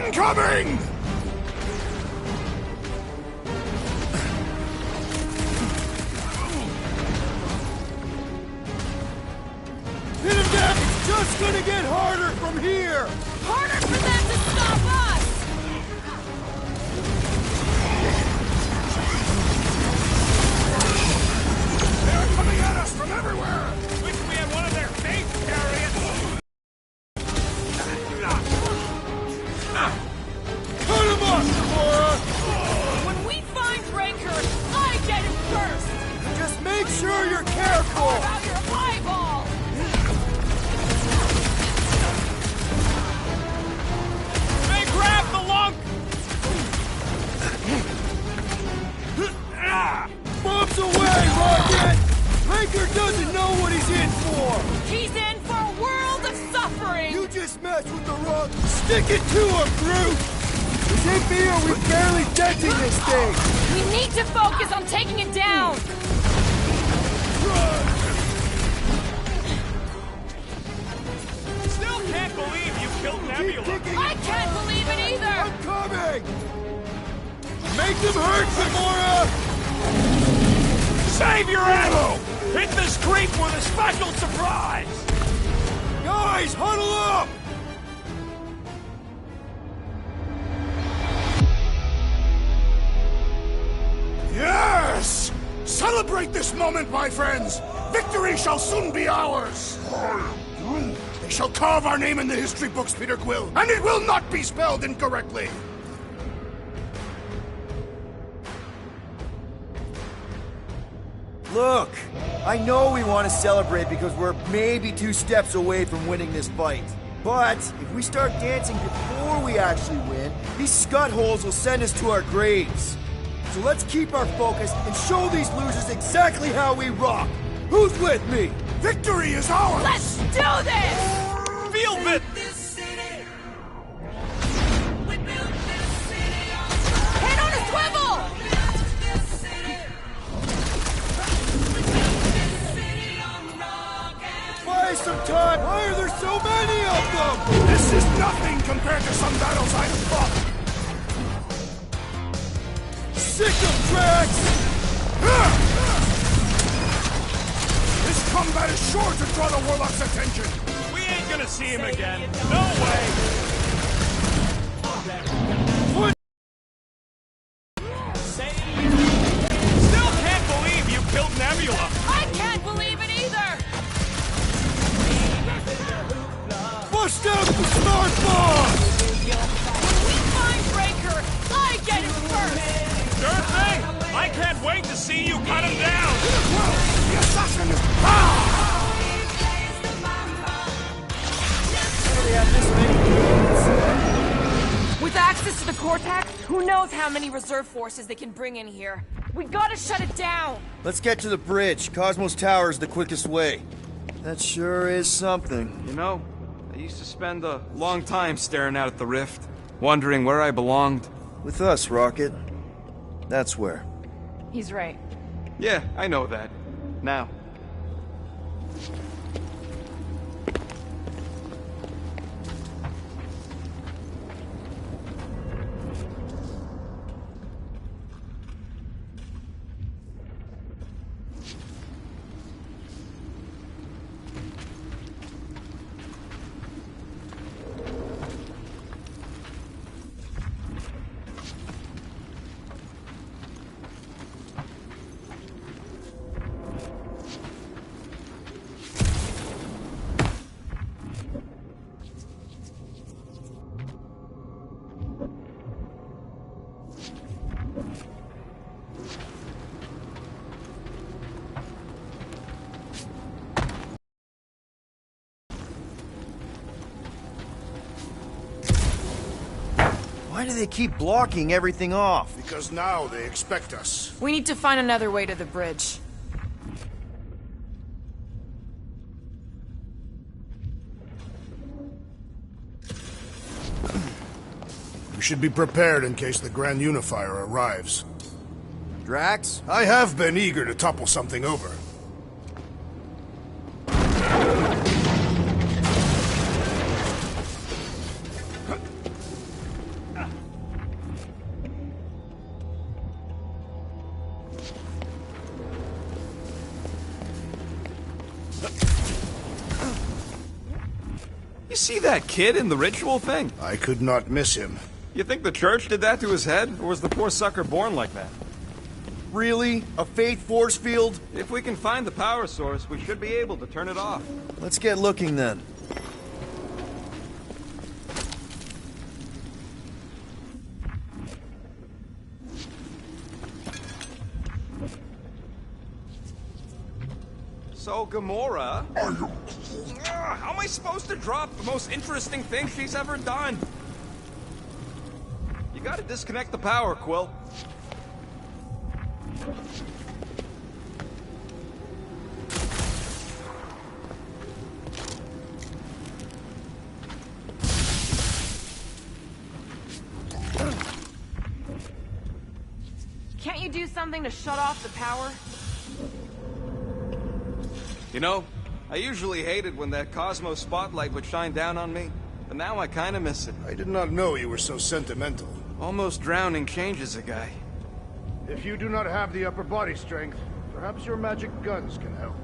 Incoming! Hit him down! It's just gonna get harder from here! Harder for them to stop us! They're coming at us from everywhere! Wish we had one of their tank carriers! Cut him up, Gamora! When we find Rancor, I get him first! Just make sure you're careful! How about your eyeball? They grabbed the lunk! Bombs away, Rocket! Rancor doesn't know what he's in for! He's in for a world of suffering! You just messed with the wrong... Stick it to him, Groot! Is it me or we barely denting this thing? We need to focus on taking it down! Still can't believe you killed Nebula! I can't believe it either! I'm coming! Make them hurt, Gamora! Save your ammo! Hit this creep with a special surprise! Guys, huddle up! Yes! Celebrate this moment, my friends! Victory shall soon be ours! They shall carve our name in the history books, Peter Quill, and it will not be spelled incorrectly! Look, I know we want to celebrate because we're maybe 2 steps away from winning this fight. But if we start dancing before we actually win, these scut-holes will send us to our graves. So let's keep our focus and show these losers exactly how we rock. Who's with me? Victory is ours! Let's do this! Feel it! Head on a swivel! Buy some time! Why are there so many of them? This is nothing compared to some battles I've fought! Sick of Drax! This combat is sure to draw the Warlock's attention! We ain't gonna see him again. No way! Still can't believe you killed Nebula! I can't believe it either! Bust out the smart bomb! When we find Rancor, I get him first! Sure thing! I can't wait to see you cut him down! Well, the assassin is... With access to the Cortex, who knows how many reserve forces they can bring in here. We gotta shut it down! Let's get to the bridge. Cosmos Tower is the quickest way. That sure is something. You know, I used to spend a long time staring out at the rift, wondering where I belonged. With us, Rocket. That's where. He's right. Yeah, I know that. Now. Why do they keep blocking everything off? Because now they expect us. We need to find another way to the bridge. We should be prepared in case the Grand Unifier arrives. Drax? I have been eager to topple something over. see that kid in the ritual thing? I could not miss him. You think the church did that to his head, or was the poor sucker born like that? Really? A faith force field? If we can find the power source, we should be able to turn it off. Let's get looking then. So, Gamora... how am I supposed to drop the most interesting thing she's ever done? You gotta disconnect the power, Quill. Can't you do something to shut off the power? You know, I usually hated when that Cosmo spotlight would shine down on me, but now I kinda miss it. I did not know you were so sentimental. Almost drowning changes a guy. If you do not have the upper body strength, perhaps your magic guns can help.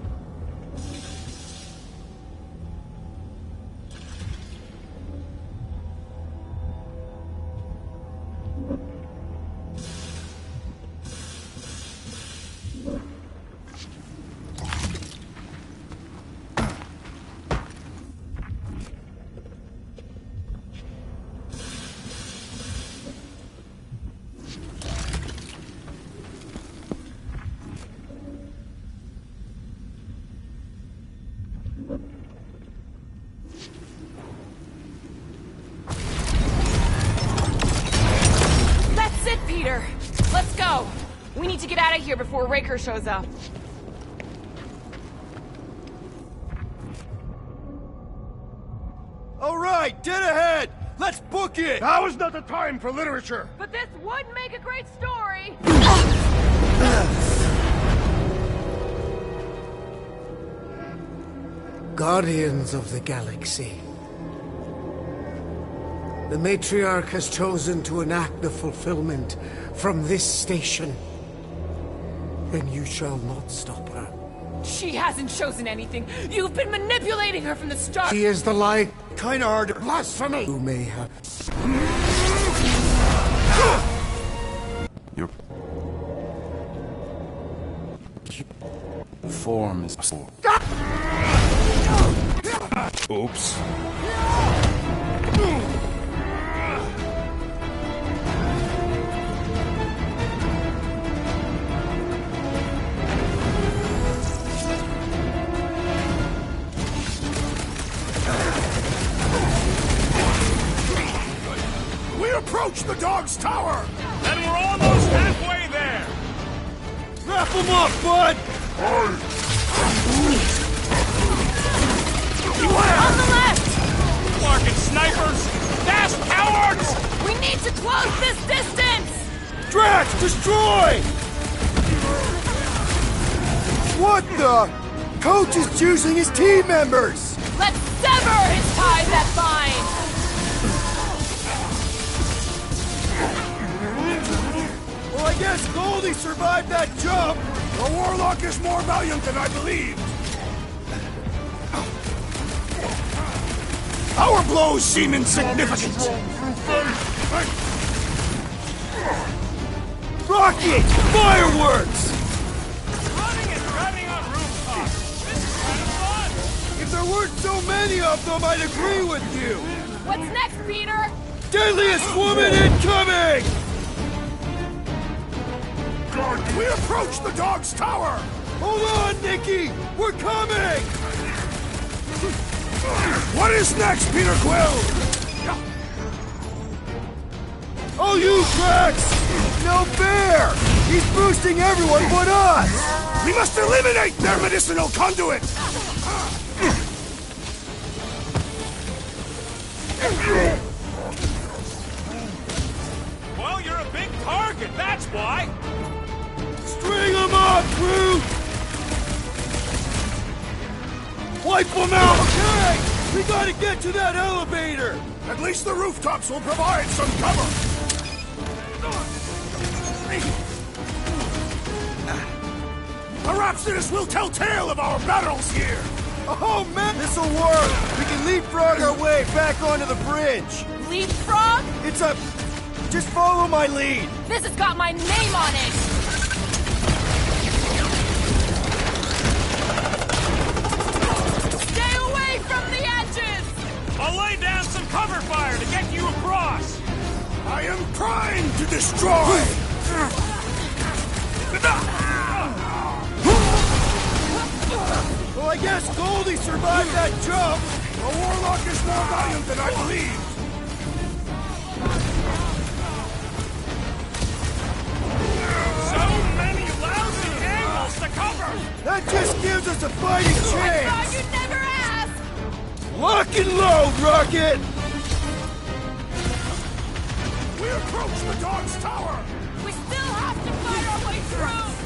Peter, let's go. We need to get out of here before Raker shows up. All right, dead ahead! Let's book it! Now is not the time for literature! But this would make a great story. Guardians of the Galaxy. The Matriarch has chosen to enact the fulfillment from this station. And you shall not stop her. She hasn't chosen anything. You've been manipulating her from the start. She is the light. Kinda hard to... Blasphemy! You may have... Your form is poor. Oops. We approach the dog's tower! And we're almost halfway there! Wrap him up, bud! On the left! Market snipers! Fast cowards! We need to close this distance! Drax, destroy! What the? Coach is choosing his team members! Let's sever his ties that bind! Well, I guess Goldie survived that jump! The Warlock is more valiant than I believed! Our blows seem insignificant! Rocket! Fireworks! Running and driving on rooftops! This is kind of fun! If there weren't so many of them, I'd agree with you! What's next, Peter? Deadliest woman incoming! We approach the dog's tower! Hold on, Nikki! We're coming! What is next, Peter Quill? Oh, you Drax! No fair! He's boosting everyone but us! We must eliminate their medicinal conduit! Well, you're a big target, that's why! String him up, Groot! Wipe him out! Okay! We gotta get to that elevator! At least the rooftops will provide some cover! The Rhapsodus will tell tale of our battles here! Oh man, this'll work! We can leapfrog our way back onto the bridge! Leapfrog? It's a... just follow my lead! This has got my name on it! Stay away from the edges! I'll lay down some cover fire to get you across! I am trying to destroy! Well, I guess Goldie survived that jump! The Warlock is more valiant than I believed! So many lousy angles to cover! That just gives us a fighting I thought chance! you'd never ask! Lock and load, Rocket! We approach the Dog's Tower! We still have to fight our way through!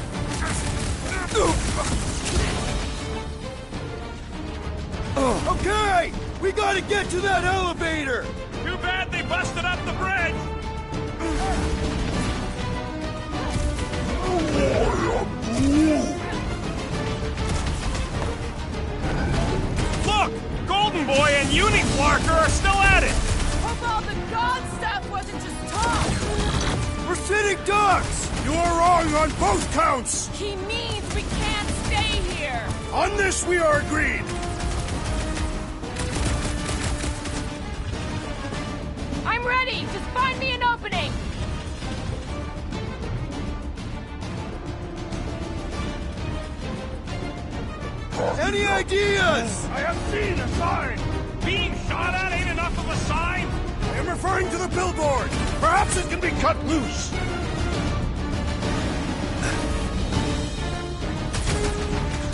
Okay! We gotta get to that elevator! Too bad they busted up the bridge! Look! Golden Boy and Uniflarker are still at it! Hope all the god stuff wasn't just talk! We're sitting ducks! You are wrong on both counts! He means we can't stay here! On this we are agreed! I'm ready! Just find me an opening! Any ideas? I have seen a sign! Being shot at ain't enough of a sign! I am referring to the billboard! Perhaps it can be cut loose!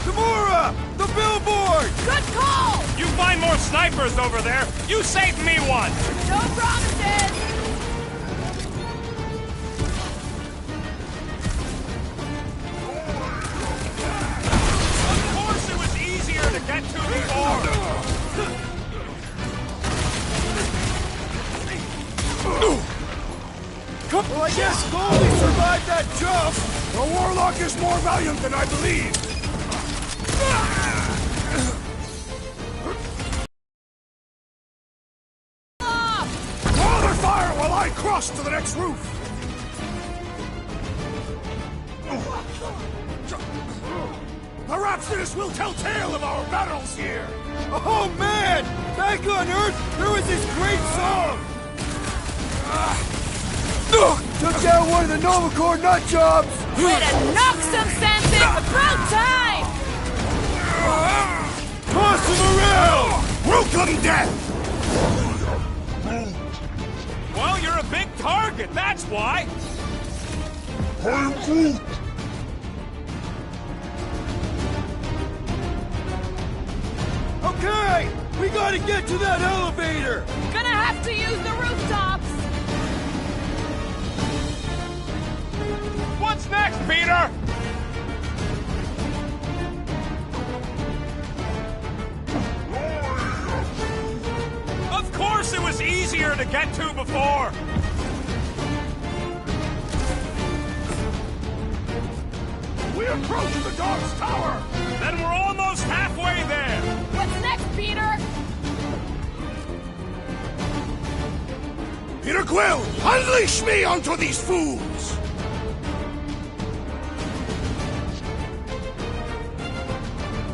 Gamora! The billboard! Good call! You find more snipers over there! You saved me one! No promises! Of course it was easier to get to before! Well, I guess Goldie survived that jump! The Warlock is more valiant than I believed! Draw their fire while I cross to the next roof! Perhaps this will tell tale of our battles here! Oh man! Back on Earth, there was this great song! Took down one of the Novacore nut jobs! Way to knock some sense in! About time! Toss him around! Welcome, death! Well, you're a big target, that's why! Okay! We gotta get to that elevator! Gonna have to use the rooftops! What's next, Peter? Of course it was easier to get to before! We approach the Dog's Tower! Then we're almost halfway there! What's next, Peter? Peter Quill, unleash me onto these fools!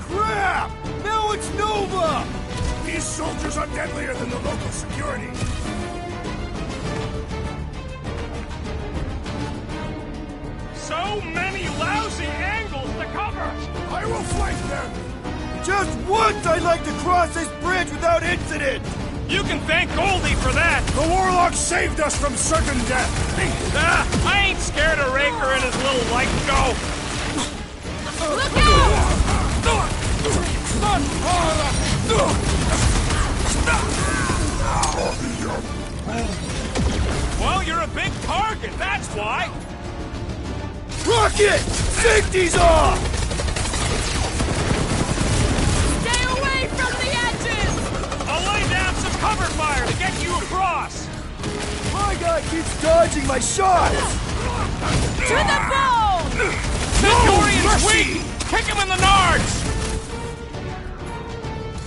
Crap! Now it's Nova! These soldiers are deadlier than the local security. So many lousy angles to cover! I will flank them! Just once I'd like to cross this bridge without incident! You can thank Goldie for that! The Warlock saved us from certain death! I ain't scared of Raker and his little light go! Look out! Well, you're a big target, that's why! Rocket! Safety's off! Stay away from the edges! I'll lay down some cover fire to get you across! My guy keeps dodging my shots! To the bone! Centurion's weak! Kick him in the nards!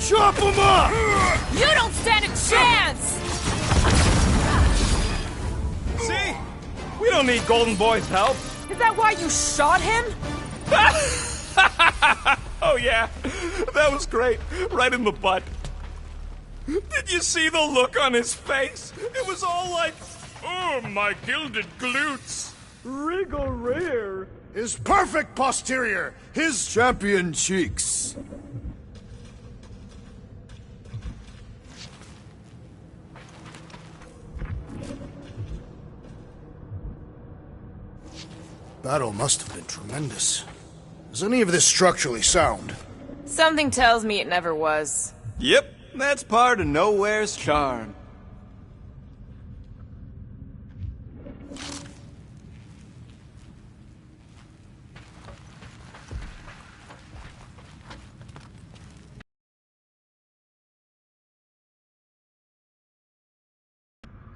Chop him up! You don't stand a chance! See? We don't need Golden Boy's help. Is that why you shot him? Oh yeah, that was great. Right in the butt. Did you see the look on his face? It was all like, oh, my gilded glutes. Wriggle rare. His perfect posterior, his Champion cheeks. battle must have been tremendous. Is any of this structurally sound? Something tells me it never was. Yep, that's part of Nowhere's charm.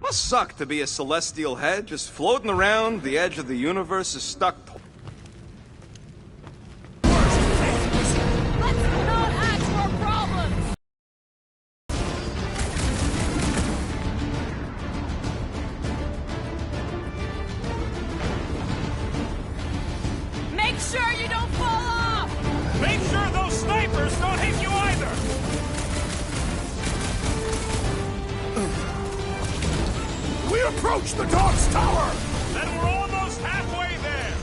Must suck to be a celestial head just floating around the edge of the universe is stuck. Let's not add to our problems! Make sure you don't fall off! Make sure those snipers don't hit you either. We approach the dog's tower! Then we're almost halfway there.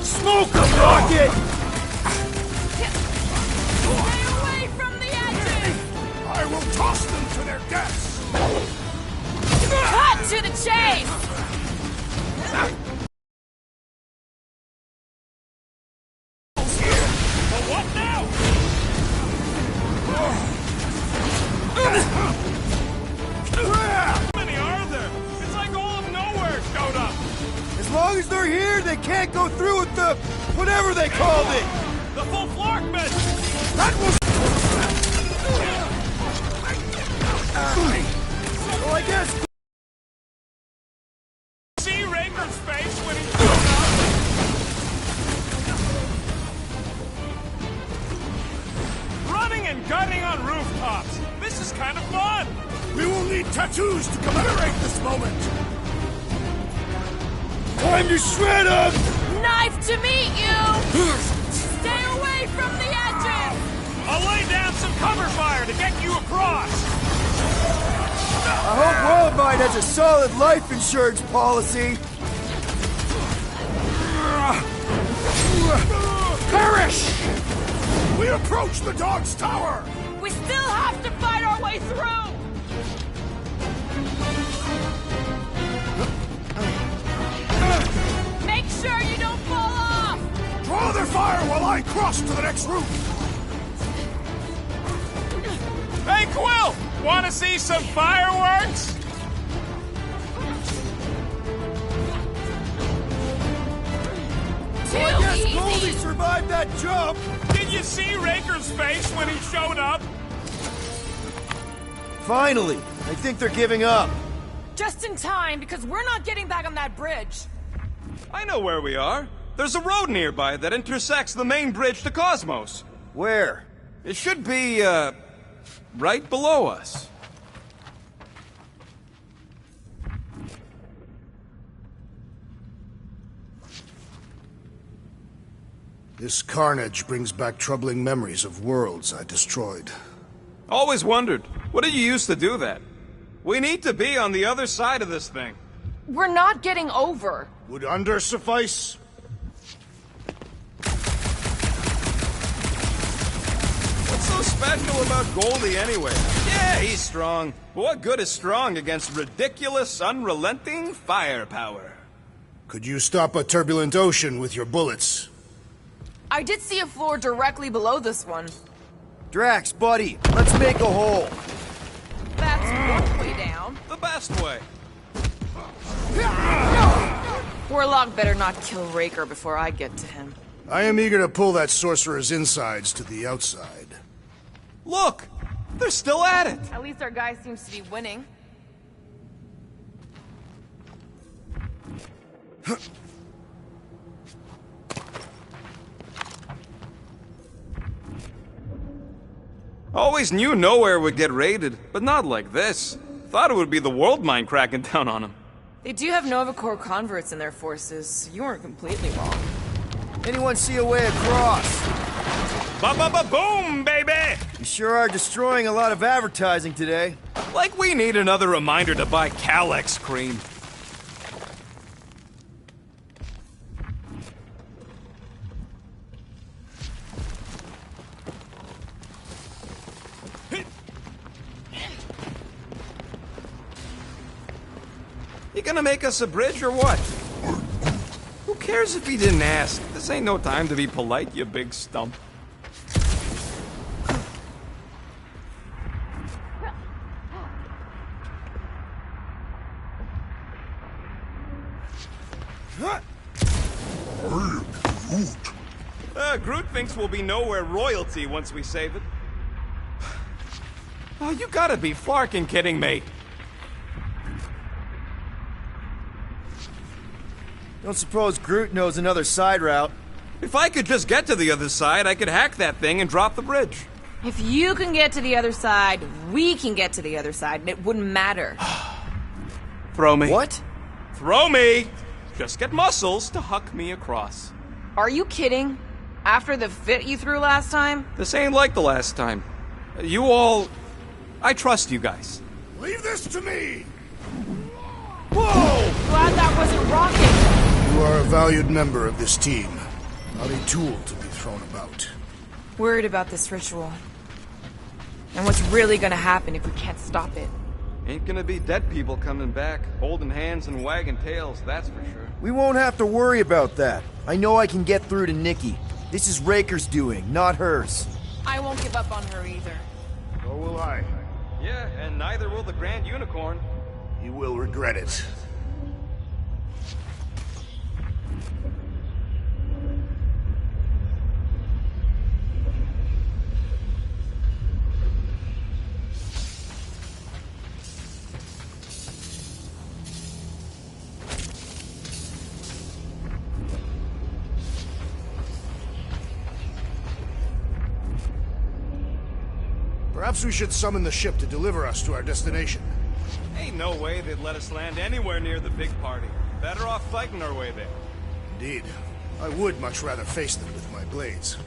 Smoke him, Rocket! Stay away from the edges! I will toss them to their deaths! Cut to the chase! But what now? How many are there? It's like all of Nowhere showed up. As long as they're here, they can't go through with the... whatever they called it! The full floor bed. That was... Well, I guess... See Raker's face when he showed up. Running and gunning on rooftops. This is kind of fun. We will need tattoos to commemorate this moment! Time to shred him! Knife to meet you! Stay away from the edges! I'll lay down some cover fire to get you across. I hope Worldwide has a solid life insurance policy. Perish! We approach the dog's tower! We still have to fight our way through! Make sure you don't fall off! Draw their fire while I cross to the next roof! Hey, Quill! Want to see some fireworks? Too I guess easy! Goldie survived that jump! Did you see Raker's face when he showed up? Finally! I think they're giving up. Just in time, because we're not getting back on that bridge. I know where we are. There's a road nearby that intersects the main bridge to Cosmos. Where? It should be, right below us. This carnage brings back troubling memories of worlds I destroyed. Always wondered, what did you use to do that? We need to be on the other side of this thing. We're not getting over. Would under suffice? What's so special about Goldie anyway? Yeah, he's strong. But what good is strong against ridiculous, unrelenting firepower? Could you stop a turbulent ocean with your bullets? I did see a floor directly below this one. Drax, buddy, let's make a hole. That's one way down. The best way. Warlock better not kill Raker before I get to him. I am eager to pull that sorcerer's insides to the outside. Look! They're still at it! At least our guy seems to be winning. Always knew nowhere would get raided, but not like this. Thought it would be the world mind cracking down on them. They do have Nova Corps converts in their forces. You weren't completely wrong. Anyone see a way across? Ba-ba-ba-boom, baby! You sure are destroying a lot of advertising today. Like we need another reminder to buy Calex cream. You gonna make us a bridge or what? Who cares if he didn't ask? This ain't no time to be polite, you big stump. Groot thinks we'll be nowhere royalty once we save it. Oh, you gotta be flarkin' kidding me. Don't suppose Groot knows another side route. If I could just get to the other side, I could hack that thing and drop the bridge. If you can get to the other side, we can get to the other side, and it wouldn't matter. Throw me. What? Throw me! Just get muscles to huck me across. Are you kidding? After the fit you threw last time? This ain't like the last time. You all... I trust you guys. Leave this to me! Whoa! Glad that wasn't rocket! You are a valued member of this team, not a tool to be thrown about. Worried about this ritual. And what's really gonna happen if we can't stop it. Ain't gonna be dead people coming back, holding hands and wagging tails, that's for sure. We won't have to worry about that. I know I can get through to Nikki. This is Raker's doing, not hers. I won't give up on her either. Nor will I. Yeah, and neither will the Grand Unicorn. You will regret it. Perhaps we should summon the ship to deliver us to our destination. Ain't no way they'd let us land anywhere near the big party. Better off fighting our way there. Indeed. I would much rather face them with my blades.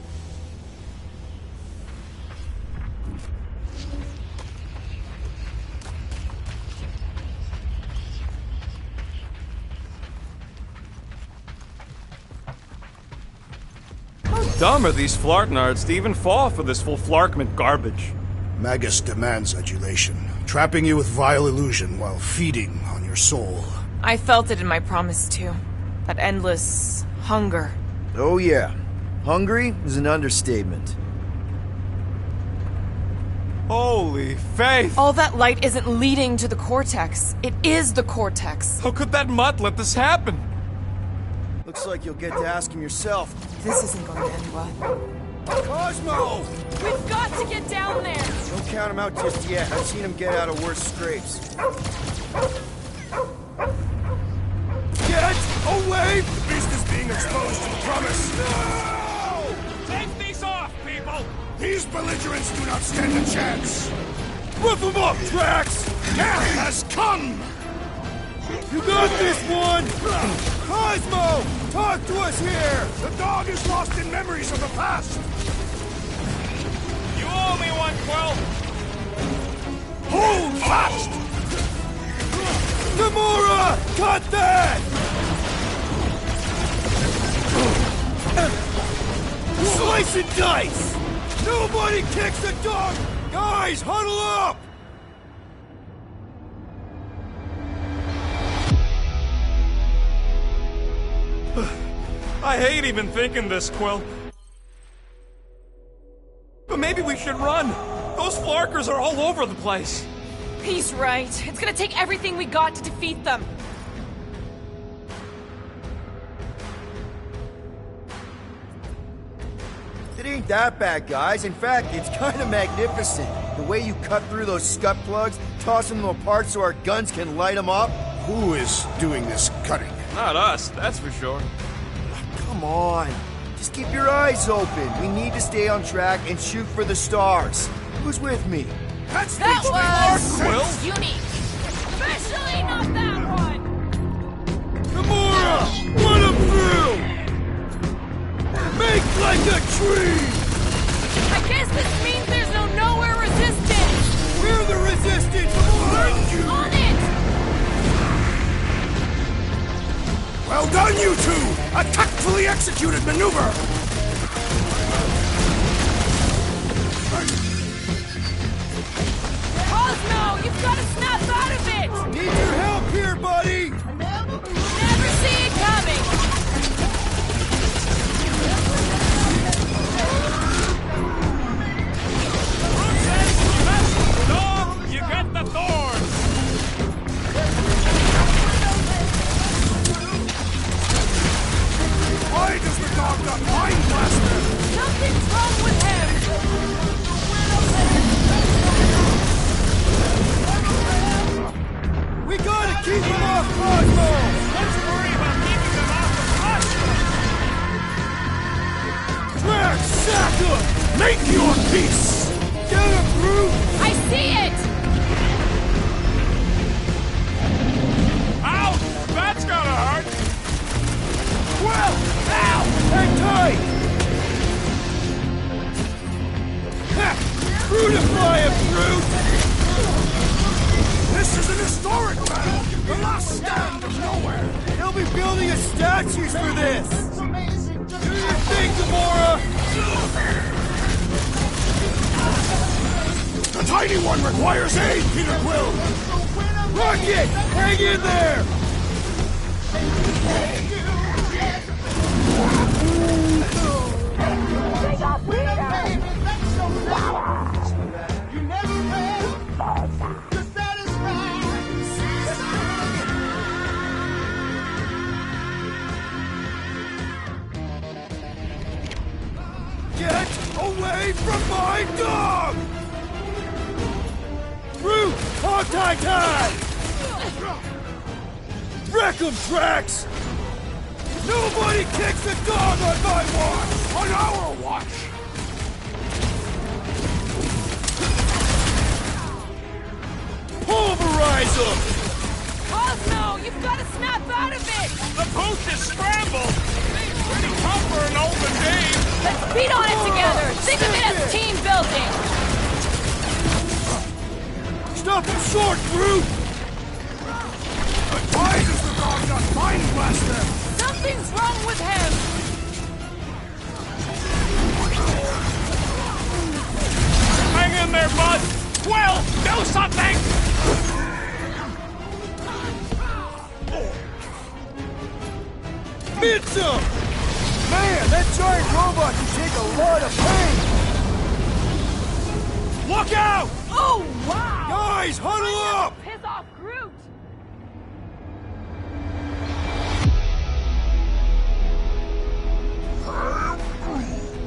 How dumb are these Flartnards to even fall for this full Flarkment garbage? Magus demands adulation, trapping you with vile illusion while feeding on your soul. I felt it in my promise too. That endless hunger. Oh yeah. Hungry is an understatement. Holy faith! All that light isn't leading to the Cortex. It is the Cortex. How could that mutt let this happen? Looks like you'll get to ask him yourself. This isn't going to end well. Cosmo! We've got to get down there! Don't count him out just yet. I've seen him get out of worse scrapes. Get away! The beast is being exposed to the promise. No! Take these off, people! These belligerents do not stand a chance. Whip him up, Drax! Death has come! You got this one! Cosmo! Talk to us here! The dog is lost in memories of the past. You owe me one, Quill! Hold fast! Gamora! Cut that! Slice and dice! Nobody kicks a dog! Guys, huddle up! I hate even thinking this, Quill. But maybe we should run. Those Flarkers are all over the place. He's right. It's gonna take everything we got to defeat them. It ain't that bad, guys. In fact, it's kind of magnificent. The way you cut through those scut plugs, tossing them apart so our guns can light them up. Who is doing this cutting? Not us, that's for sure. Come on. Just keep your eyes open. We need to stay on track and shoot for the stars. Who's with me? That's That was Quill. unique. Especially not that one. Gamora! Run him through! Make like a tree! I guess this means there's no nowhere resistance. We're the resistance! Behind you! On it! Well done, you two! A tactfully executed maneuver! Cosmo, you've got to snap out of it! Need your help here, buddy! Never see it coming! Dog, you got the thorns! Why does the dog got Mind Blaster? Something's wrong with him! We gotta keep him off Cosmo! Let's worry about keeping them off of us! Drax, sack him! Make your peace! Get him, Groot! I see it! Ow! That's gotta hurt! Well! Ow! Hang tight! Ha! Brutify him, Groot! This is an historic battle! The last stand of nowhere! They'll be building us statues for this! Do your thing, Gamora! The tiny one requires aid, Peter Quill! Rocket! Hang in there! Get away from my dog! Groot! Hog tie! Wreck 'em, Drax! Nobody kicks the dog on my watch! On our watch! Pulverize 'em! Cosmo, you've got to snap out of it! The booth is scrambled! Pretty tough for an older Dave! Let's beat on it together! Think of it as team building! Stop him short, Groot! Why does the dog got Mind Blaster? Something's wrong with him! Hang in there, bud! Quill, do something! Mitch him! Man, that giant robot can take a lot of pain! Look out! Oh, wow! Guys, huddle up! Piss off Groot!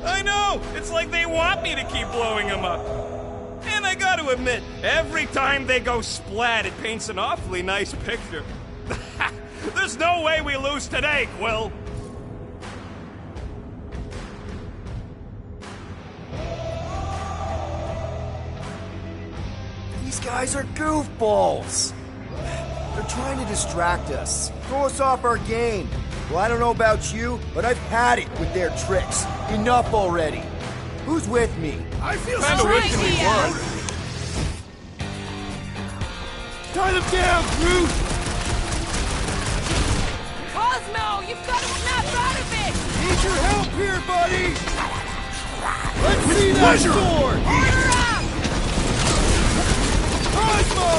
I know! It's like they want me to keep blowing them up. And I gotta admit, every time they go splat, it paints an awfully nice picture. There's no way we lose today, Quill! These guys are goofballs! They're trying to distract us, throw us off our game. Well, I don't know about you, but I've had it with their tricks. Enough already. Who's with me? I feel Kinda so wish we were. Tie them down, Groot! Cosmo, you've got to snap out of it! Need your help here, buddy! Let's see that pleasure. sword! Order up! Cosmo!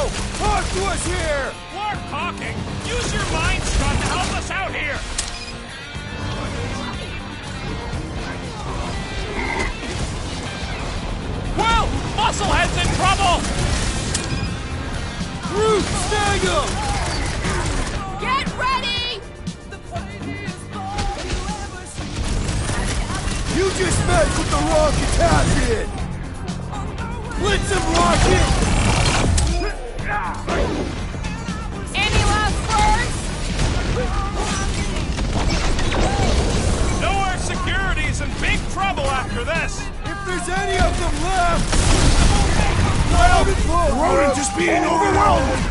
Talk to us here! More talking! Use your mind, Scott, to help us out here! Quill! Musclehead's in trouble! Groot, snag him! Get ready! You just messed with the wrong captain! Blitz him, Rocket! Any last words? Know our security's in big trouble after this! If there's any of them left! opponent is being overwhelmed!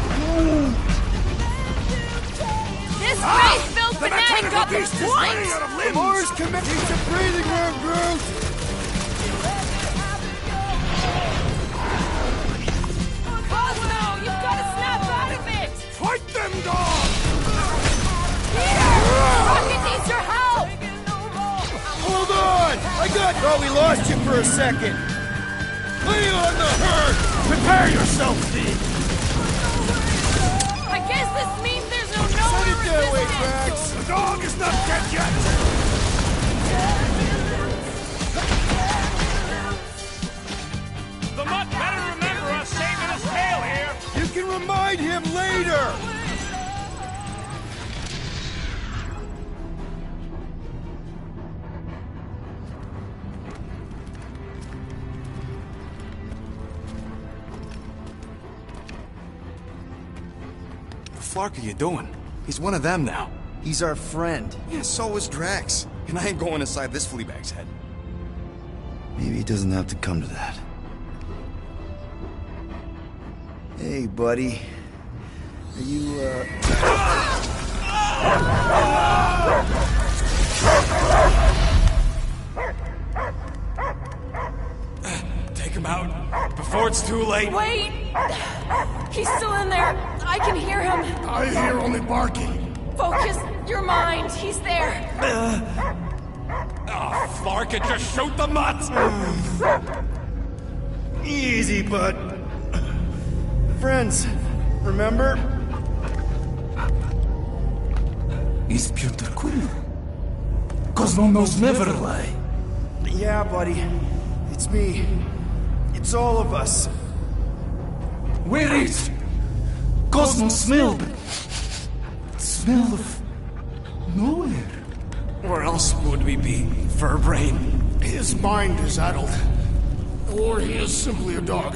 This faith-filled The fanatic mechanical got the beast is point! running out of limbs! Mars committing to breathing room, Groot! Cosmo, you've got to snap out of it! Fight them, dog! Peter! Rocket needs your help! Hold on! Thought we lost you for a second. Lay on the herd! Prepare yourself, Steve! I guess this means there's no Send known it that way, resistance! Drax. The dog is not dead yet! The Mutt better remember us saving his tail here. You can remind him later! The flark are you doing? He's one of them now. He's our friend. Yeah, so is Drax. And I ain't going inside this fleabag's head. Maybe it doesn't have to come to that. Hey, buddy. Are you, Take him out before it's too late. Wait! He's still in there. I can hear him. I hear only barking. Focus your mind. He's there. Oh, Flark, it just shoot the Mutt. Easy, bud. Friends, remember? Is Peter Quill? Cosmo knows never lie. Yeah, buddy. It's me. It's all of us. Where is Cosmo smelled? Smell of nowhere. Where else would we be, Furbrain? His mind is addled. Or he is simply a dog.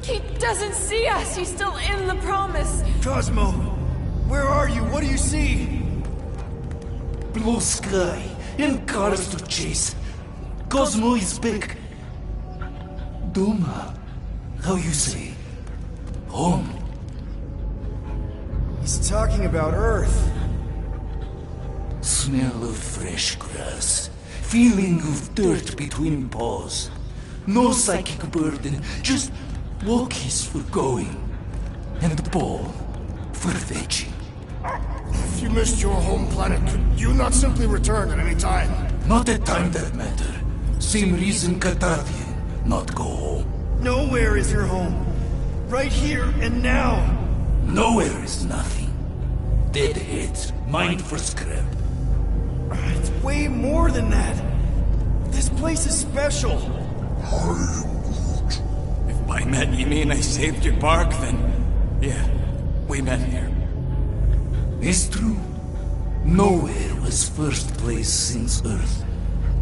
He doesn't see us. He's still in the promise. Cosmo, where are you? What do you see? Blue sky and cars to chase. Cosmo is back. Doma, how you say? Home. He's talking about Earth. Smell of fresh grass. Feeling of dirt between paws. No psychic burden, just walkies for going. And the ball for fetching. If you missed your home planet, could you not simply return at any time? Not a time that matter. Same reason Katardian not go home. Nowhere is your home. Right here and now. Nowhere is nothing. Dead heads, mind for scrap. It's way more than that. This place is special. If by met you mean I saved your bark, then yeah, we met here. It's true. Nowhere was first place since Earth.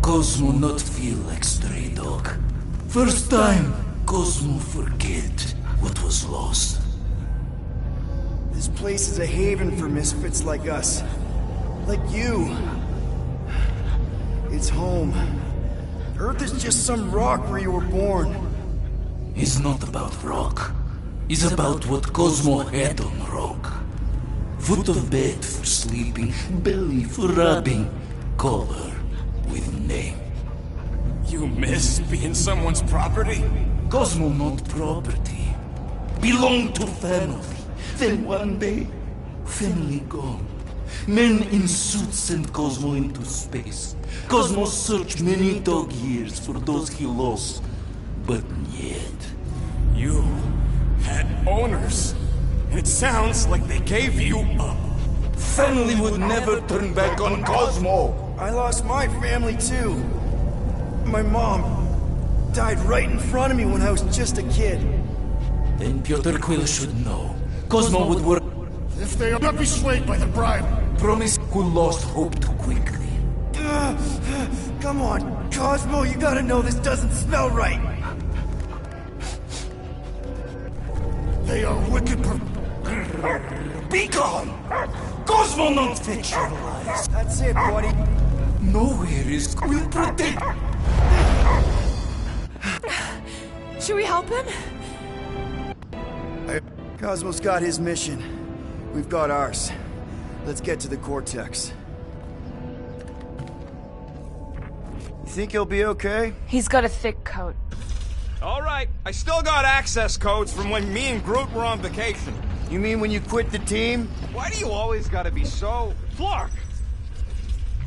Cosmo not feel like stray dog. First time, Cosmo forget what was lost. This place is a haven for misfits like us. Like you. It's home. Earth is just some rock where you were born. It's not about rock. It's about what Cosmo had on rock. Foot of bed for sleeping, belly for rubbing, color with name. You miss being someone's property? Cosmo not property. Belong to family. Then one day, family gone. Men in suits sent Cosmo into space. Cosmo searched many dog years for those he lost. But yet... You had owners. And it sounds like they gave you up. Family would never turn back on Cosmo. I lost my family too. My mom died right in front of me when I was just a kid. Then Peter Quill should know. Cosmo would work. If they are not be swayed by the bribe. Promise who lost hope too quickly. Come on, Cosmo, you gotta know this doesn't smell right. They are wicked. Be gone! Cosmo not fetch your lies. That's it, buddy. Nowhere is will protect. Should we help him? Cosmo's got his mission. We've got ours. Let's get to the Cortex. You think he'll be okay? He's got a thick coat. All right, I still got access codes from when me and Groot were on vacation. You mean when you quit the team? Why do you always gotta be so... Flark!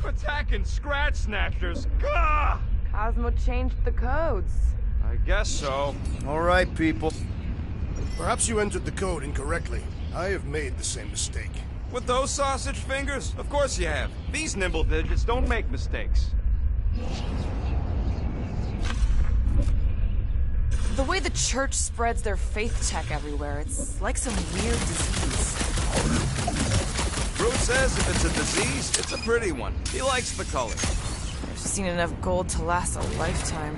Attacking Scratch Snatchers. Gah! Cosmo changed the codes. I guess so. All right, people. Perhaps you entered the code incorrectly. I have made the same mistake. With those sausage fingers? Of course you have. These nimble digits don't make mistakes. The way the church spreads their faith tech everywhere, it's like some weird disease. Groot says if it's a disease, it's a pretty one. He likes the color. I've seen enough gold to last a lifetime.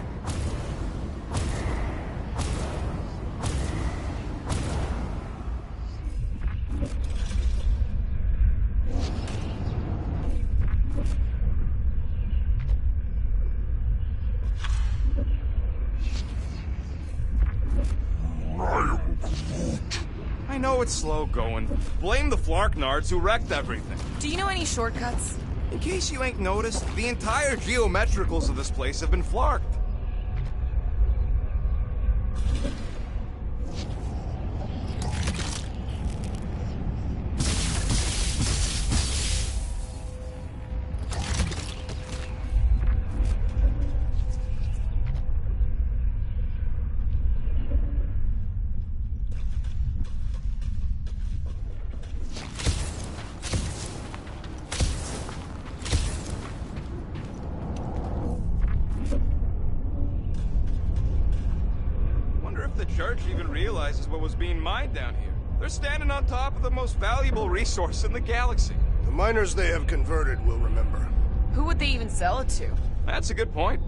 I know it's slow going. Blame the Flarknards who wrecked everything. Do you know any shortcuts? In case you ain't noticed, the entire geometricals of this place have been flarked. The church even realizes what was being mined down here. They're standing on top of the most valuable resource in the galaxy. The miners they have converted will remember. Who would they even sell it to? That's a good point.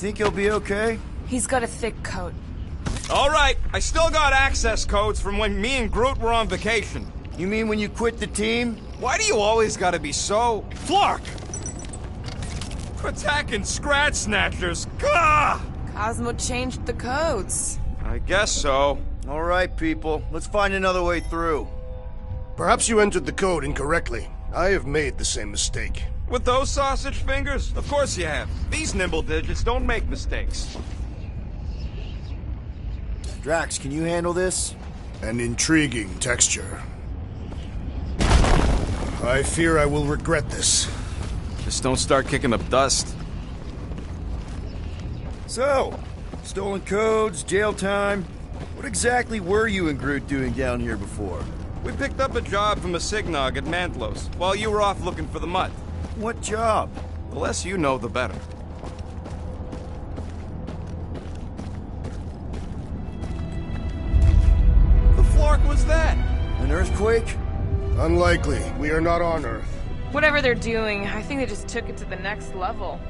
Think he'll be okay? He's got a thick coat. All right, I still got access codes from when me and Groot were on vacation. You mean when you quit the team? Why do you always gotta be so... Flark! Attacking Scratch Snatchers! Gah! Cosmo changed the codes. I guess so. All right, people. Let's find another way through. Perhaps you entered the code incorrectly. I have made the same mistake. With those sausage fingers? Of course you have. These nimble digits don't make mistakes. Drax, can you handle this? An intriguing texture. I fear I will regret this. Just don't start kicking up dust. So, stolen codes, jail time. What exactly were you and Groot doing down here before? We picked up a job from a Signog at Mantlos, while you were off looking for the mutt. What job? The less you know, the better. The flark was that? An earthquake? Unlikely. We are not on Earth. Whatever they're doing, I think they just took it to the next level.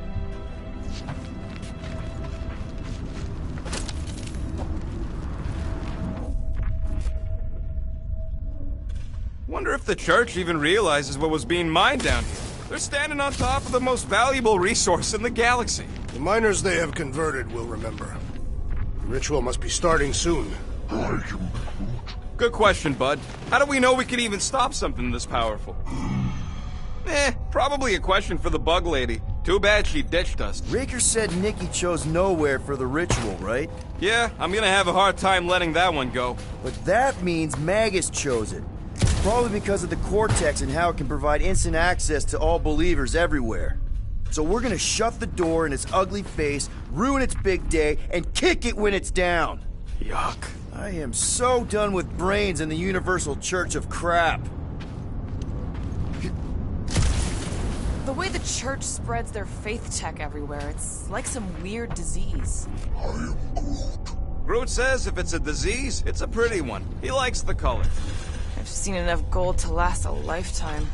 Wonder if the church even realizes what was being mined down here. They're standing on top of the most valuable resource in the galaxy. The miners they have converted will remember. The ritual must be starting soon. Good question, bud. How do we know we can even stop something this powerful? Probably a question for the bug lady. Too bad she ditched us. Raker said Nikki chose nowhere for the ritual, right? Yeah, I'm gonna have a hard time letting that one go. But that means Magus chose it. Probably because of the Cortex and how it can provide instant access to all believers everywhere. So we're gonna shut the door in its ugly face, ruin its big day, and kick it when it's down. Yuck. I am so done with brains and the Universal Church of crap. The way the church spreads their faith tech everywhere, it's like some weird disease. Groot says if it's a disease, it's a pretty one. He likes the color. I've seen enough gold to last a lifetime.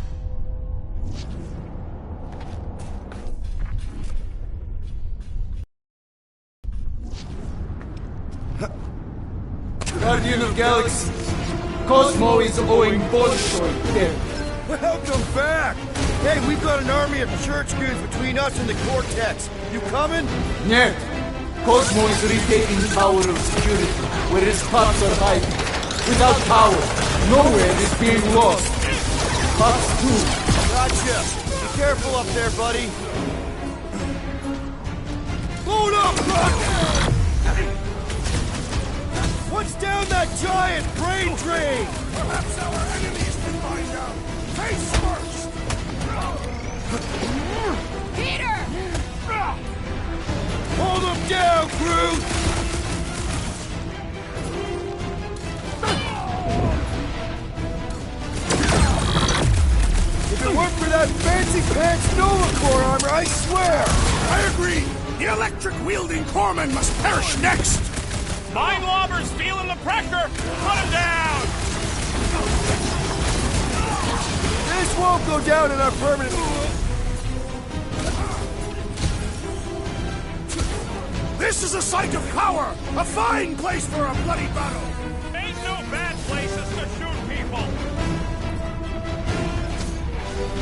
Guardian of Galaxies. Cosmo is owing Bolshoi death. Welcome back! Hey, we've got an army of church goons between us and the Cortex. You coming? Нет. Cosmo is retaking Tower of Security, where his cops are hiding. Without power, nowhere is being lost. Cops too. Gotcha. Be careful up there, buddy. Load up! What's down that giant brain drain? Perhaps our enemies can find out. Face first! Peter! Hold them down, crew! If it weren't for that fancy pants Nova Corps armor, I swear! I agree! The electric-wielding corpsman must perish next! Mine lobber's feeling the pressure! Put him down! This won't go down in our permanent... This is a site of power! A fine place for a bloody battle! Ain't no bad places to shoot people!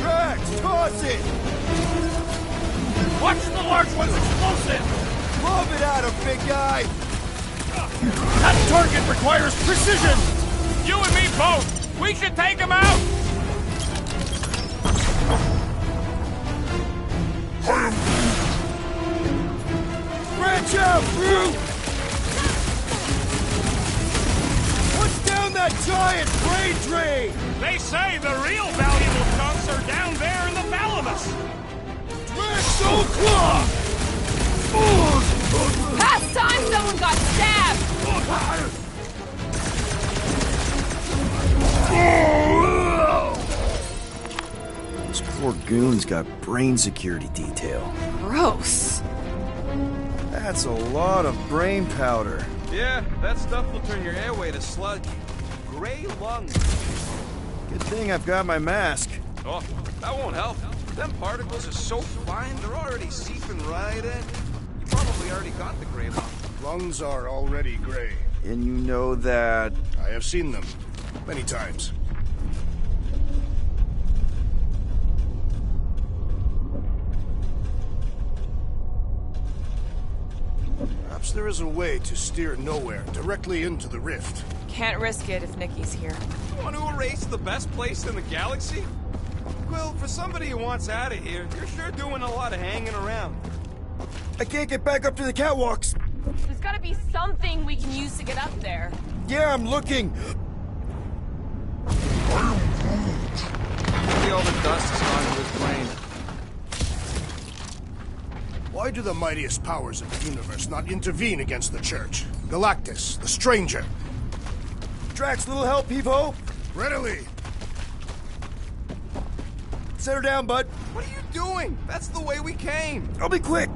Drax, toss it! Watch the large one's explosive! Lob it at him, big guy! That target requires precision! You and me both! We should take him out! Branch out, crew! What's down that giant brain drain? They say the real valuable chunks are down there in the thalamus! Drax Claw! Past time someone got stabbed! Those poor goons got brain security detail. Gross. That's a lot of brain powder. Yeah, that stuff will turn your airway to sludge. Gray lungs. Good thing I've got my mask. Oh, that won't help. Them particles are so fine, they're already seeping right in. You probably already got the gray lung. Lungs are already gray. And you know that... I have seen them. Many times. Perhaps there is a way to steer nowhere directly into the rift. Can't risk it if Nikki's here. You want to erase the best place in the galaxy? Quill, for somebody who wants out of here, you're sure doing a lot of hanging around. I can't get back up to the catwalks. There's gotta be something we can use to get up there. Yeah, I'm looking. Maybe all the dust has gone to his brain. Why do the mightiest powers of the universe not intervene against the Church? Galactus, the Stranger. Drax, little help, Heave-Ho? Readily. Set her down, bud. What are you doing? That's the way we came. I'll be quick.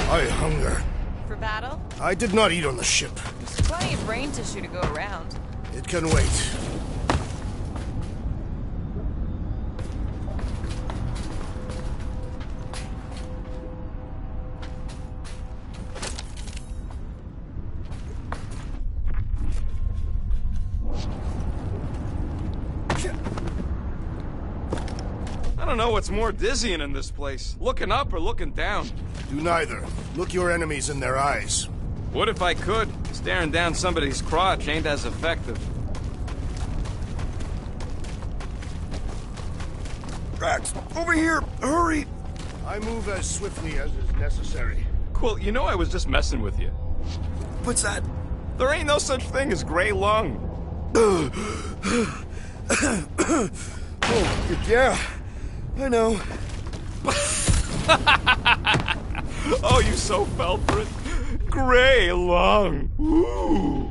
I hunger. For battle? I did not eat on the ship. There's plenty of brain tissue to go around. It can wait. I don't know what's more dizzying in this place. Looking up or looking down. Do neither. Look your enemies in their eyes. What if I could? Staring down somebody's crotch ain't as effective. Drax, over here! Hurry! I move as swiftly as is necessary. Cool, you know I was just messing with you. What's that? There ain't no such thing as gray lung. Oh, yeah. I know. Oh, you so fell for it. Gray lung. Ooh.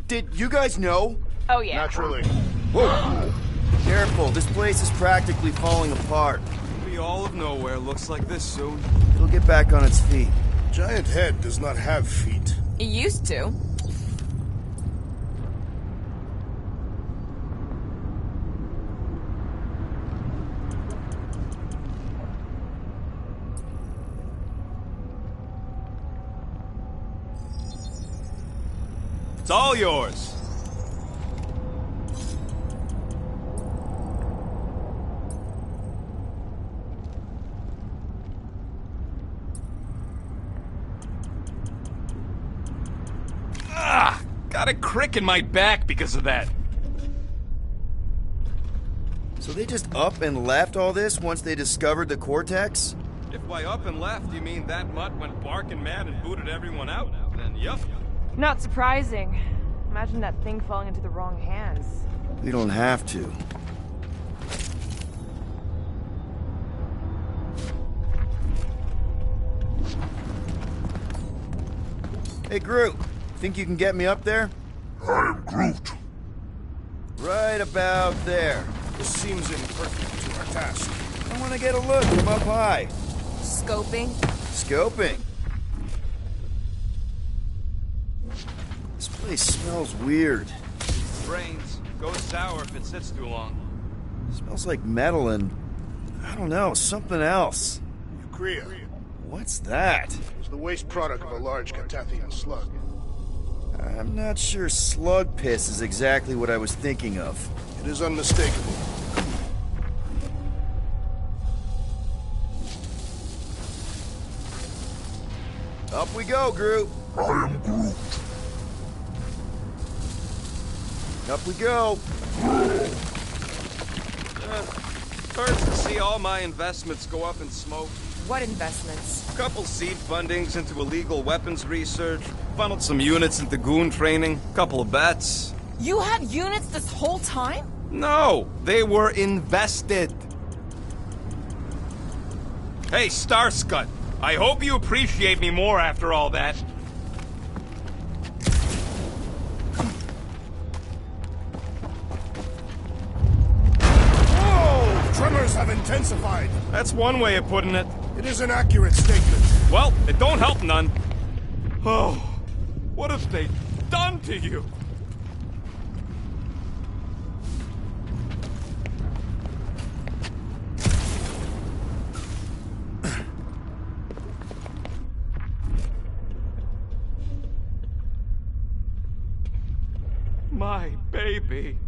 Did you guys know? Oh yeah. Naturally. Whoa! Careful, this place is practically falling apart. Be all of nowhere looks like this soon. It'll get back on its feet. Giant head does not have feet. It used to. It's all yours. Ah! Got a crick in my back because of that. So they just up and left all this once they discovered the Cortex? If by up and left you mean that mutt went barking mad and booted everyone out, then yup. Not surprising. Imagine that thing falling into the wrong hands. We don't have to. Hey, Groot. Think you can get me up there? I am Groot. Right about there. This seems imperfect to our task. I want to get a look from up high. Scoping? Scoping. This place smells weird. Brains. Goes sour if it sits too long. Smells like metal and, I don't know, something else. Urea What's that? is the waste product of a large Catathian slug. I'm not sure slug piss is exactly what I was thinking of. It is unmistakable. Up we go, Groot. I am Groot. Up we go. Hurts to see all my investments go up in smoke. What investments? Couple seed fundings into illegal weapons research, funneled some units into goon training, couple of bets. You had units this whole time? No, they were invested. Hey, Starscut, I hope you appreciate me more after all that. Whoa! Tremors have intensified. That's one way of putting it. It is an accurate statement. Well, it don't help none. Oh, what have they done to you? My baby.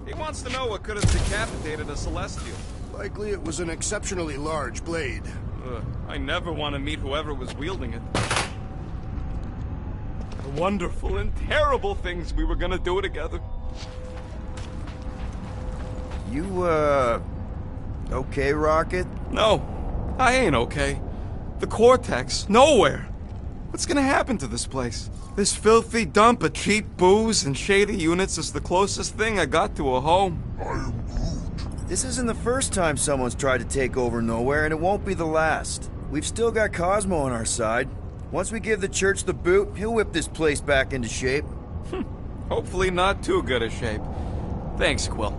He wants to know what could have decapitated a Celestial. Likely it was an exceptionally large blade. I never want to meet whoever was wielding it. The wonderful and terrible things we were gonna do together. You, okay, Rocket? No, I ain't okay. The Cortex, nowhere. What's gonna happen to this place? This filthy dump of cheap booze and shady units is the closest thing I got to a home. This isn't the first time someone's tried to take over Nowhere, and it won't be the last. We've still got Cosmo on our side. Once we give the church the boot, he'll whip this place back into shape. Hopefully not too good a shape. Thanks, Quill.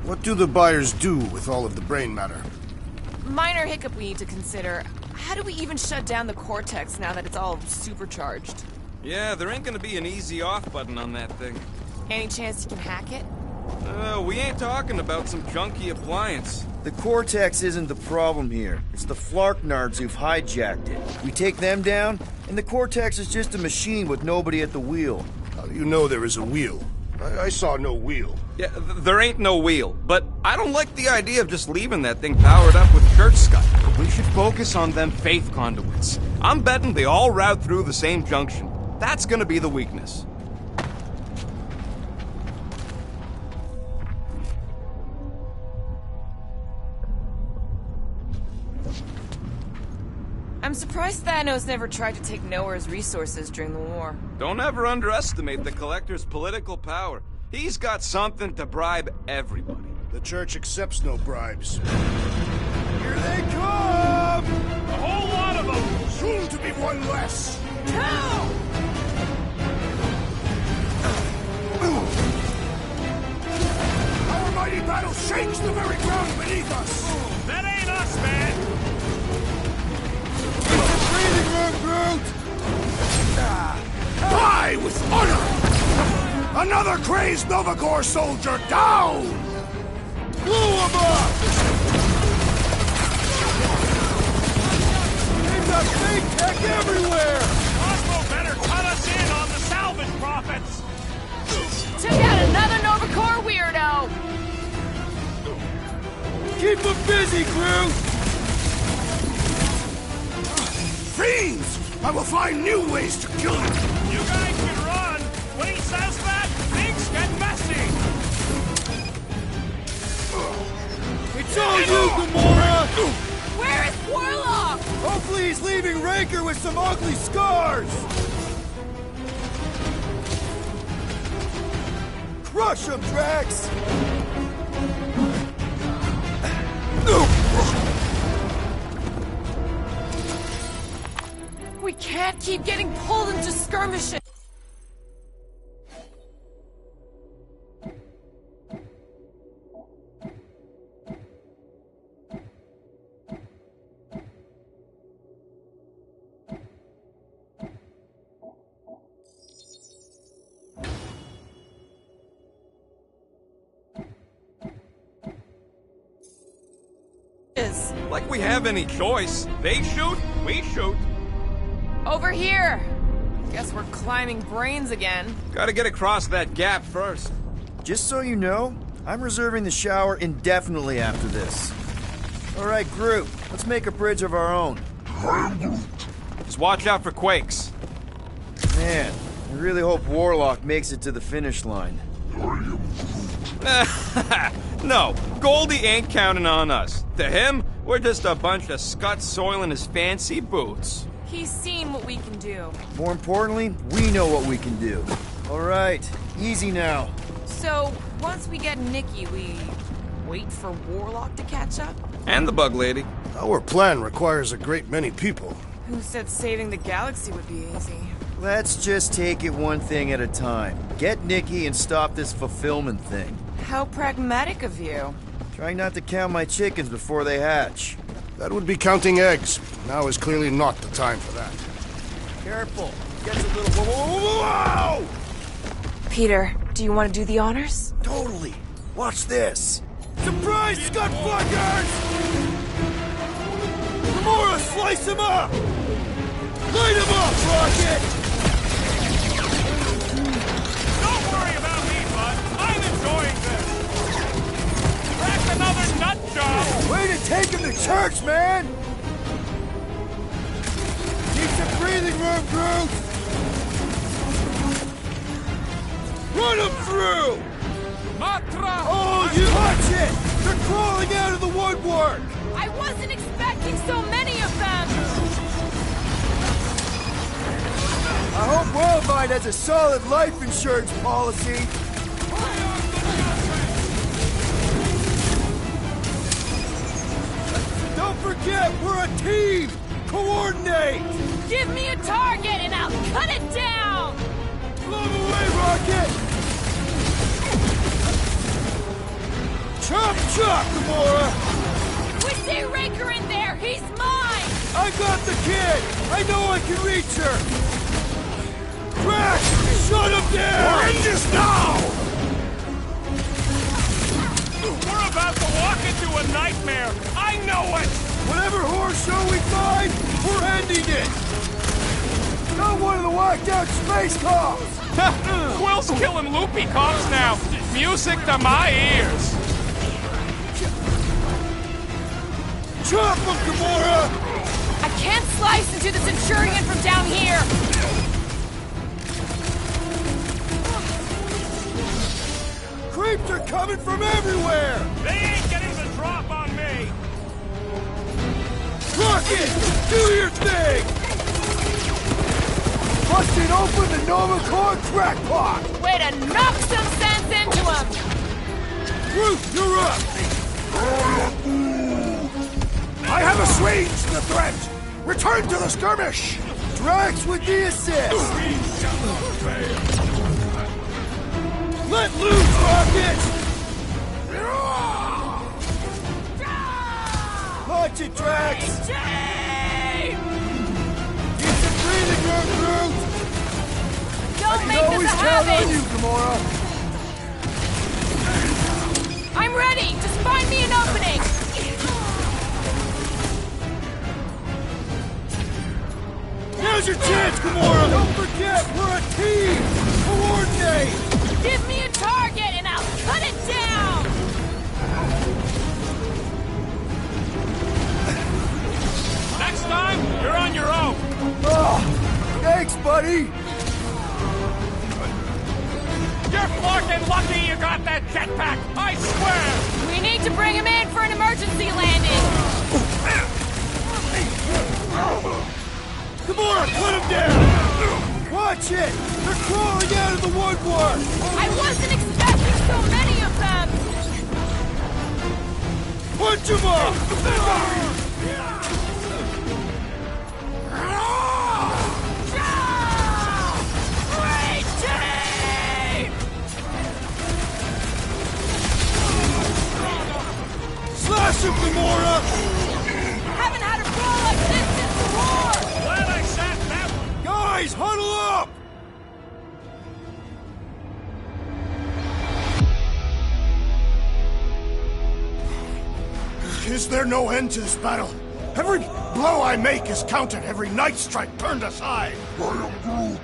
What do the buyers do with all of the brain matter? Minor hiccup we need to consider. How do we even shut down the Cortex now that it's all supercharged? Yeah, there ain't gonna be an easy off button on that thing. Any chance you can hack it? We ain't talking about some junky appliance. The Cortex isn't the problem here. It's the Flarknards who've hijacked it. We take them down, and the Cortex is just a machine with nobody at the wheel. How do you know there is a wheel? I saw no wheel. Yeah, there ain't no wheel, but I don't like the idea of just leaving that thing powered up with church scud. We should focus on them faith conduits. I'm betting they all route through the same junction. That's gonna be the weakness. I'm surprised Thanos never tried to take Nowhere's resources during the war. Don't ever underestimate the Collector's political power. He's got something to bribe everybody. The church accepts no bribes. Here they come! A whole lot of them! Soon to be one less! Our mighty battle shakes the very ground beneath us! That ain't us, man! Breathing room, Groot! Die with honor! Another crazed Novagor soldier down! Blew him up! They've got fake tech everywhere! Crossbow better cut us in on the salvage profits! Took out another Novacore weirdo! Keep them busy, crew! Fiends! I will find new ways to kill you! You guys can run! When he says that, things get messy! It's all you, Gamora! Where is Warlock? Hopefully he's leaving Raker with some ugly scars! Crush him, Drax! We can't keep getting pulled into skirmishes! Like we have any choice. They shoot, we shoot. Over here! Guess we're climbing brains again. Gotta get across that gap first. Just so you know, I'm reserving the shower indefinitely after this. Alright, group, let's make a bridge of our own. Just watch out for quakes. Man, I really hope Warlock makes it to the finish line. No, Goldie ain't counting on us. To him, we're just a bunch of scuts soiling his fancy boots. He's seen what we can do. More importantly, we know what we can do. Alright, easy now. So, once we get Nikki, we wait for Warlock to catch up? And the bug lady. Our plan requires a great many people. Who said saving the galaxy would be easy? Let's just take it one thing at a time. Get Nikki and stop this fulfillment thing. How pragmatic of you. Trying not to count my chickens before they hatch. That would be counting eggs. Now is clearly not the time for that. Careful. Gets a little... Whoa! Peter, do you want to do the honors? Totally. Watch this. Surprise, Scud fuckers! Gamora, slice him up! Light him up, Rocket! Don't worry about me, bud. I'm enjoying this. Crack another nut job. Way to take him to church, man! Need some breathing room, Groot! Run him through! Matra! Oh, you watch it! They're crawling out of the woodwork! I wasn't expecting so many of them! I hope Worldvine has a solid life insurance policy. Don't forget, we're a team! Coordinate! Give me a target and I'll cut it down! Blow him away, Rocket! Chop, chop, Gamora! We see Raker in there! He's mine! I got the kid! I know I can reach her! Drax! Shut him down! We're in this now! We're about to walk into a nightmare. I know it! Whatever horse show we find, we're ending it! Not one of the whacked out space cops! Quill's killing loopy cops now. Music to my ears. Chop him, Gamora! I can't slice into the Centurion from down here! Creeps are coming from everywhere! They ain't getting the drop on me. Rocket! Do your thing! Busting open the Nova Core crackpot! Way to knock some sense into him! Groot, you're up! I have assuaged the threat! Return to the skirmish! Drax with the assist! Let loose, Rocket! Launch it, Drax! Team! Keep some breathing room, Groot! Don't make this a habit! You, Gamora. I'm ready! Just find me an opening! Now's your chance, Gamora! Don't forget, we're a team! Coordinate! Give me a target and I'll cut it down! Next time, you're on your own. Oh, thanks, buddy! You're fucking lucky you got that jetpack, I swear! We need to bring him in for an emergency landing! Gamora, cut him down! Watch it! They're crawling out of the woodwork! I wasn't expecting so many of them! Punch him up! Slash him, Gamora! Haven't had a brawl like this since the war! Glad I sat that one. Guys, huddle up! Is there no end to this battle? Every blow I make is counted, every night strike turned aside. I am Groot.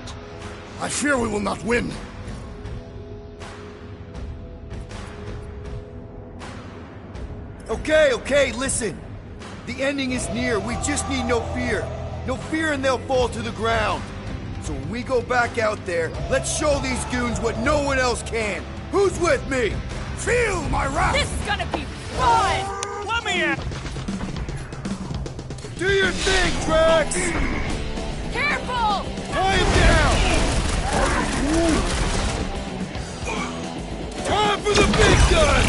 I fear we will not win. Okay, listen. The ending is near. We just need no fear. No fear and they'll fall to the ground. So when we go back out there, let's show these goons what no one else can. Who's with me? Feel my wrath! This is gonna be fun! Let me in. Do your thing, Drax! Careful! Tie him down! Time for the big gun!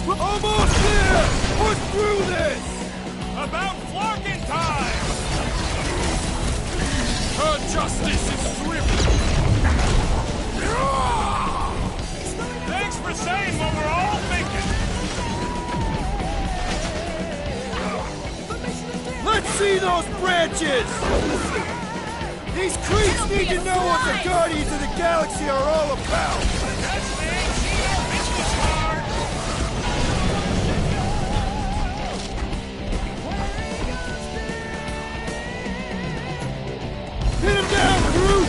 Almost there! Push through this! About flocking time! Her justice is swift! Thanks for saying what we're all thinking! Let's see those branches! These creeps It'll need be to a know what the slide. Guardians of the Galaxy are all about! That's me, business card! Hit him down, Groot!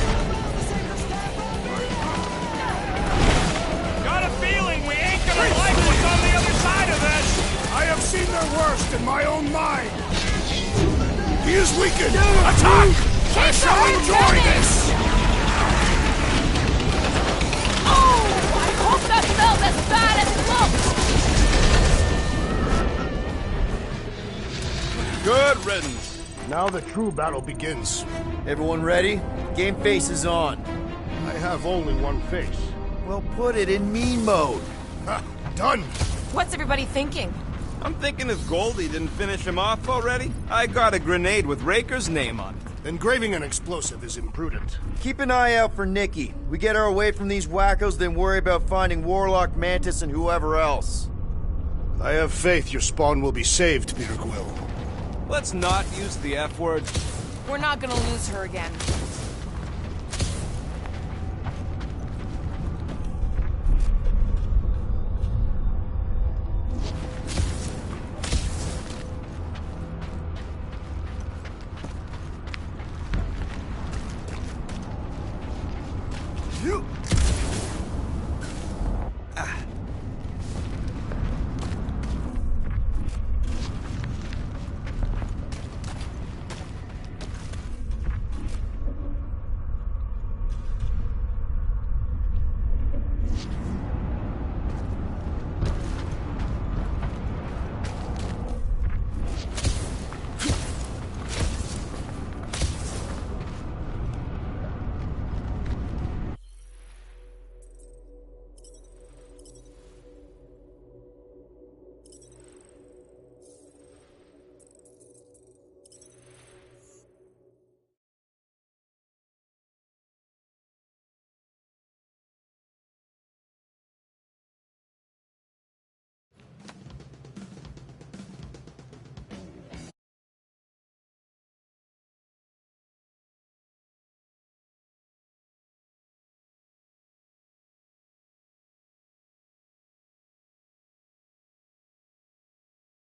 Got a feeling we ain't gonna like what's on the other side of this! I have seen their worst in my own mind. He is weakened. Attack! I shall enjoy this! Oh! I hope that felt as bad as it looked! Good riddance. Now the true battle begins. Everyone ready? Game face is on. I have only one face. Well, put it in mean mode. Ha! Done! What's everybody thinking? I'm thinking if Goldie didn't finish him off already, I got a grenade with Raker's name on it. Engraving an explosive is imprudent. Keep an eye out for Nikki. We get her away from these wackos, then worry about finding Warlock, Mantis, and whoever else. I have faith your spawn will be saved, Peter Quill. Let's not use the F word. We're not gonna lose her again.